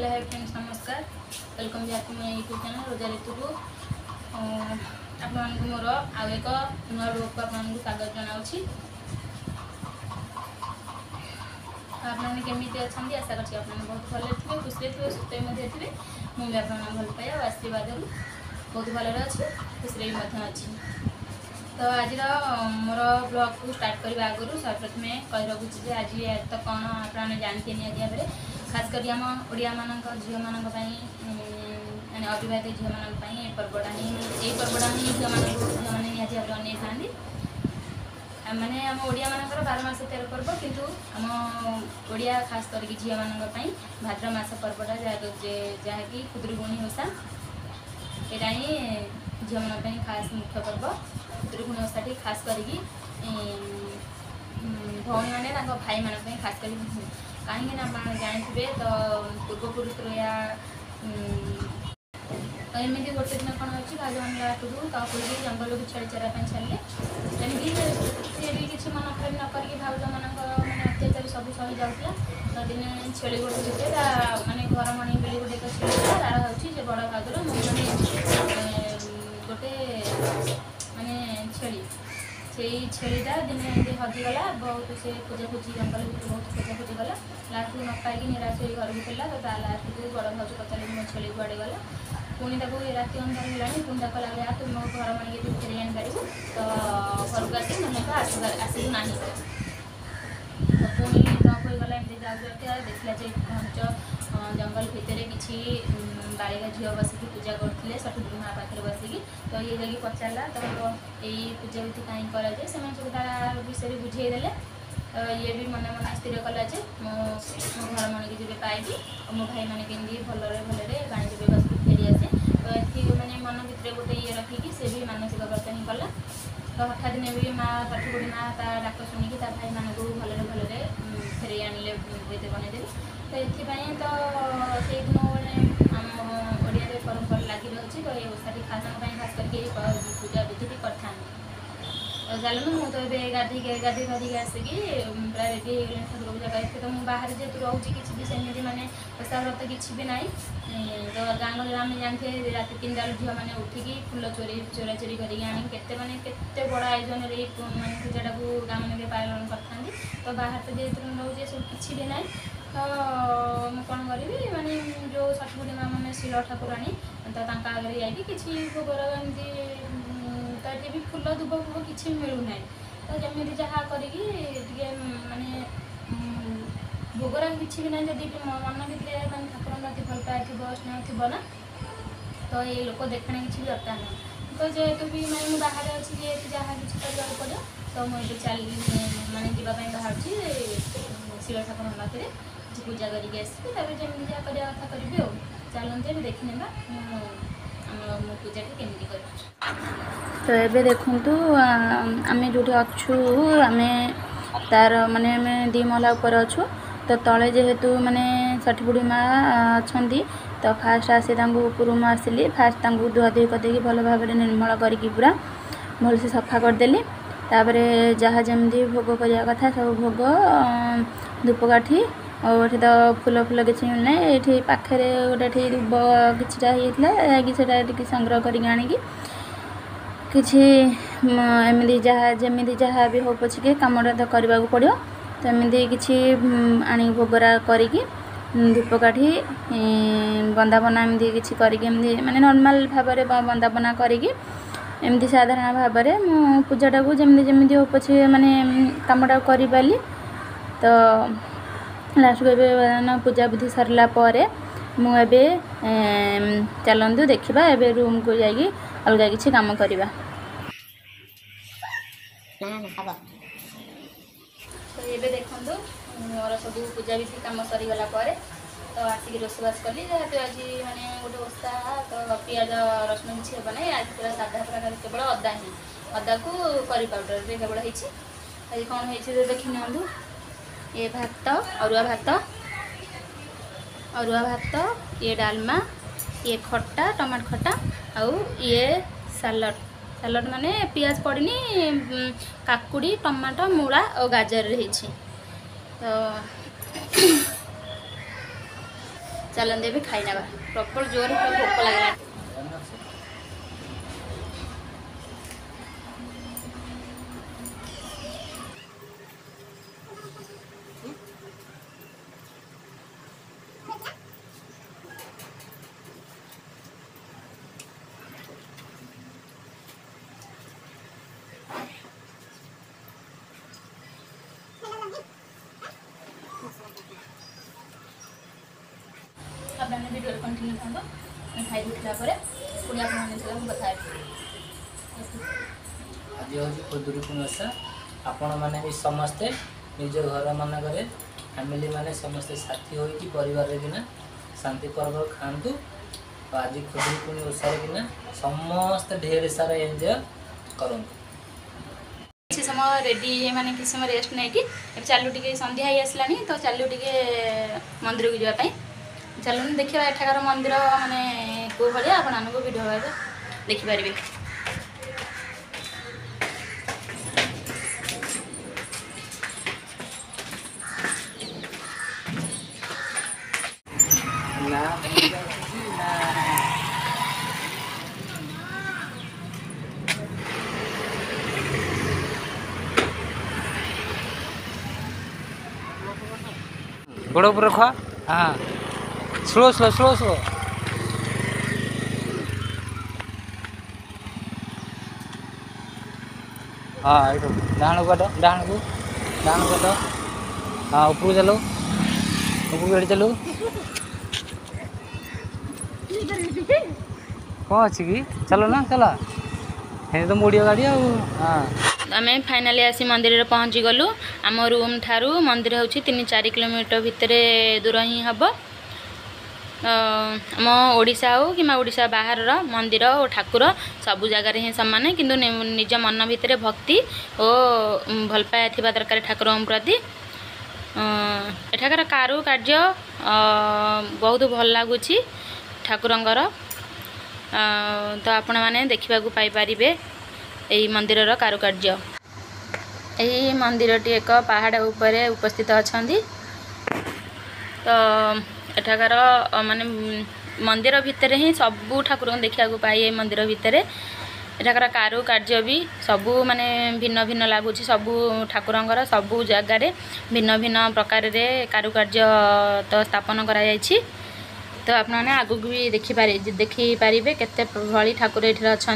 Hello hi friends नमस्कार welcome back to my YouTube channel Roja Ritu को आपको मोर आउ एक नुआ ब्लॉग को आपको स्वागत जनावि। आपने केमी अच्छा आशा करছি आपने बहुत भले थे खुशी थे सुस्थ थे मुझे आप भल पाए और आशीर्वाद बहुत भले अच्छी खुशी अच्छी। तो आज मोर ब्लॉग को स्टार्ट करने आगु सर्वप्रथम कही रखुच्छे आज तो कौन आपने जानते निजी भाव में खास कर आम ओडिया मान झील मान माने अविवाहित झील मान पर्वटा ही पर्वटा ही झील मैंने निजी भाव अनै था माने आम ओडिया मानकर 12 मास 13 पर्व किंतु आम ओडिया खास करके झील मान भाद्र मास पर्वटा जहाँकि खुदुरुकुणी ओषा यहाँ ही झील मान खास मुख्य पर्व खुदुरुकुणी ओषा टी खास करके भौणी मैंने भाई मान खास कर कहीं आप जानते तो पूर्वपुरुष या एमती गोटे दिन कौन अच्छी भाज लाटू पूरी जंगल को छेड़ चरापी छाड़े जमी सी भी किसी मन खराब न करके भाज मान मैंने अत्याचार सब सही जाऊला तो दिने छेली गोटे देखे माने घर मणि बेली गोटे छेड़ा तार हूँ बड़ भागर मुझे गोटे माने छेली से छेलीटा दिने एमती हजिगला बहुत से खोजाखोजी जंगल बहुत खोजाखोजी गला लास्ट को न पाई निराश हो घर को फेला तो लास्ट को बड़ भाज पचारे मो छेली कुआड़े गला पुणी राति अंधार है पुणी लगे आ तुम घर मानिक फेरी आनी पारू तो घर को आस ना आसू ना तो पुणी तक गला एमती जाऊँ देखला घंच जंगल भितर किसी बालिका झील बसिक पूजा करते सठुपुर माँ पाखे बसिकी तो ये जाकि पचारा तो यही पूजा विधि कहीं कराए से सब तार विषय बुझेदेले ये भी मन मन स्थिर कला जे मो घर मन की जब पाइबी और मो भाई मैंने केमती भलरे भलरे बाणिज्य व्यवस्था फेरी आसे तो ये मैंने मन भितर गोटे ये रखिकी से भी मानसिक व्रत ही कला तो हठात दिन भी माँ पाठपुड़ी माँ डाक शुणिकी भाई मान को भलरे भलरे फेरी आनिले बनईदेवी तो ये तो से दिन मैंने आम ओडिया परंपरा लगी रही तो ये ओषा खास खास करके पूजा विधि करता तो चलूँ मुझे तो ये गाधी फाधिक आसिकी प्राय रेडी हो ठाकुर पूजा करते तो मुझे बाहर जेहतु रोचे किसी भी सेमती मैंने ओषा व्रत किसी भी ना तो गाँ गहली आम जानते राति 3टा झील मैंने उठिकी फुल चोरा चोरी करते मैंने केते बड़ आयोजन मैंने पूजाटा को गाँ मानक पालन करते तो बाहर तो जेहतु रोचे सब किसी भी ना तो मुझे कौन करी माने जो सठपुड़ी माँ मैंने शिल ठाकुराणी तो आगे जाकि किसी भोगर एमती तो ये भी फुल धूप फूप किसी मिलूना तो जमी जहाँ करी माने भोगरा किसी भी ना जब मन भितर मैं ठाकुर प्रति भल पाए थी स्नेह थी ना तो ये लोक देखने किसी दरकार ना तो जेहेतु भी मैं बाहर अच्छी जेहतु जहाँ किसी करने पड़ो तो मुझे चल माने जावाई बाहर शिल ठाकुर पाखे किसी पूजा करके आसबि जमी जहाँ करवा कथा करी चलते देखने मो पूजा केमती कर तो ये देखु आम जो अच्छु आम तार माने आम 2 महला ऊपर अच्छु तो तले जेहेतु माने सठपुड़ी माँ अच्छा तो फास्ट आसी ऊपर मुझे आसली फास्ट धुआधुई करदे भल भाव निर्मल करके पूरा भलसे सफा करदेली तापर जहाँ जमी भोग करने कथा सब भोग धूपकाठी और ये तो फूल फूल किसी मिलना ये पाखे गोटे दुब किसी संग्रह करी किसी एमती जहाँ भी हो पछे कमटा तो करने को पड़ो तो एमती किसी आनी भोगरा करी धूपकाठी बंदापना एमती किसी करके माने नॉर्मल भाव में बंदापना करी एमती साधारण भाव में पूजाटा को जमी जमी हो पछे माने कमटा कर पाली तो लास्ट को पूजा विधि सरला मुझे चलतु देखा एवं रूम को जाकि अलग किसी काम करवा तो ये देखु मोर सब पूजा विधि कम सरीगला तो आसिक रोषवास कली जेहतु आज मैंने गोटे ओषा तो पियाज रसुण किसी हे ना आज पूरा साधा प्रकार केवल अदा ही अदा को करी पाउडर केवल आज कौन हो देखी नियंतु ये भात अरुआ भात ये डालमा ये खट्टा टमाटो खट्टा आउ ये सालड माने पियाज पड़नी काकुड़ी टमाटो मूला और गाजर रही तो चलते भी खाई ना प्रबल जोर भोक लगे भिडियो कंटिन्यू था खाई उठला पुणी आप बता आज हूँ खुदुरुकुणी ओषा आपण मैंने भी समस्ते निज घर मानक फैमिली माने समस्ते साथी होगी परिवार किना शांति पर्व खातु। आज खुदुरुकुणी ओषा किना समस्त ढेर सारा एंजॉय करूँ। किसी समय रेडी माने किसी समय रेस्ट नहीं कि चलू टे संध्या ही आसला तो चलू टे मंदिर को जावाई चलून देखा एठाकार मंदिर माने कौ भाया आपको वीडियो देखिपारे। गोड़ ऊपर रखा हाँ स्लो स्लो स्लो स्लो हाँ ये डाण को डाण को हाँ ऊपर चलो ऊपर गाड़ी चलो कौन अच्छी कि चलो ना चला है तो मोड़िया गाड़ी हाँ आम फाइनाली आसी मंदिर पहुँची गलु। आम रूम ठारू मंदिर हूँ 3-4 किलोमीटर भितर दूर ही हम आम ओडिशा हो कि ओडिशा बाहर मंदिर और ठाकुर सबू जगार ही सामान किंतु निज मन भितर भक्ति और भल पाया थी दरकार ठाकुर प्रति एठाकर कारुकार्य बहुत भल लगुच ठाकुरंकर तो आपण मैंने देखा पाइपर यही मंदिर कारुकार्य। यही मंदिरटी एक पहाड़ उपर उपस्थित अच्छा तो एठाकार माने मंदिर भितर ही सबू ठाकुर देखा पाए मंदिर भितर एठाकार कारुकार्य भी सबू माने भिन्न भिन्न लगुच सबू ठाकुरंकर सबू जगार भिन्न भिन्न प्रकार रे कारुकार्य तो स्थापन करा जायछि। तो आपने आगु भी देखिपारे केते भली ठाकुर ये अच्छा।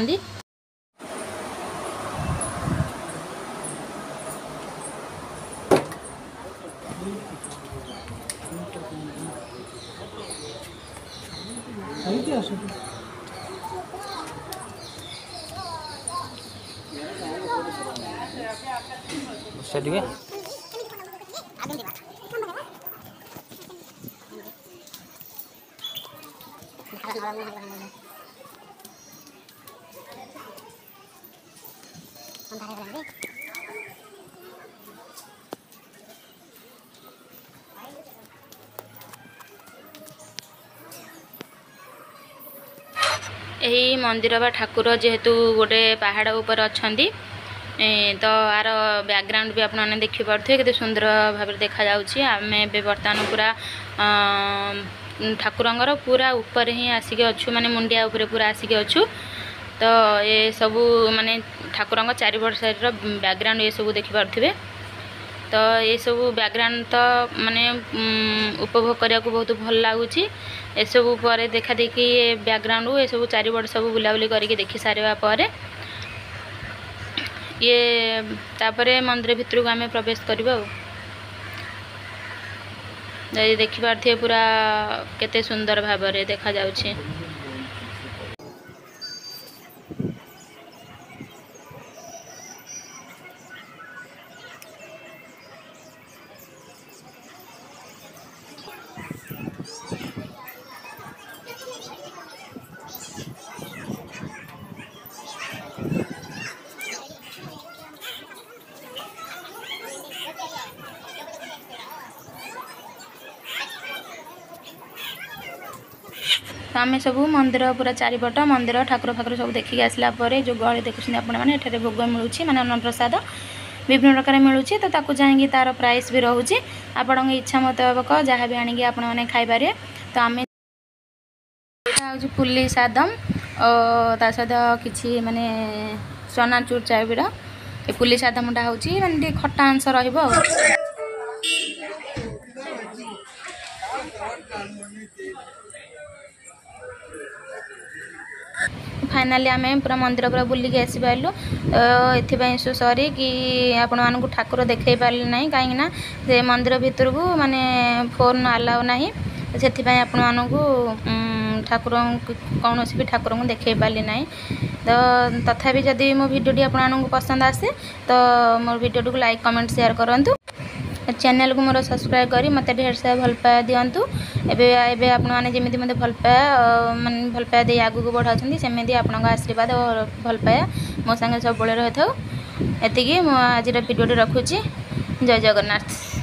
यही मंदिर बा ठाकुर जेहेतु गोटे पहाड़ ऊपर अच्छा तो आर बैकग्राउंड भी आपने देखिपे केते सुंदर भाव देखा जाउछि। आमे बर्तमान पूरा ठाकुरंगर पूरा ऊपर ही आसिक अच्छु माने मुंडिया ऊपर पूरा आसिक अच्छु। तो ये सबू माने ठाकुरंग चारिपट साइड बैकग्राउंड ये सब देखिपे तो ये सब बैकग्राउंड तो माने उपभोग करने को बहुत भल लगुच। ये सब पर देखा देखी बैकग्राउंड ये सब चारिपट सब बुलाबुली करके देखी सारे पर ये तापरे मंदिर भितर को आम प्रवेश करवा देखिपारे पूरा केते सुंदर भाव देखा जाउछि। तो आम सब मंदिर पूरा चारिपट मंदिर ठाकुर फाकुर सब देखिक आसला जो गहली देखुं आपने भोग मिलूँ माने अन्न प्रसाद विभिन्न प्रकार मिलूँ तो ताकू चाहिए तार प्राइस भी रोचे आपण इच्छा मुताबक जहाँ भी आणिकी आपण मैंने खाइपारे। तो आम हूँ पुली सादम और ता सहित किसी माने चनाचूर चाउर ए पुली सादमटा हूँ माने खट्टा अंश रहिबो। फाइनाली आम पूरा मंदिर पूरा बुलिकी आसी पारू। एथिपाई सो सॉरी कि आपण मानू ठाकुर देखई पारे ना कहीं से मंदिर भितर को माने फोन अलाउ ना से आपण मानू ठाकुर कौन भी ठाकुर को देखई पारे ना। तो तथापि जदि मो भिडियोटी आपको पसंद आसे तो मोर भिडियो को लाइक कमेंट शेयर करूँ। चैनल को मोर सब्सक्राइब करी मत ढेर सारा भल पाया दिंतु। एबे आपण मैंने जमी मत भल पाया माने भल पाया दे आगू को बढ़ाऊँ सेमती आपण आशीर्वाद और भल पाया मो संगे सब रही था। एतिकी आज भिडियोटी रखुची। जय जगन्नाथ।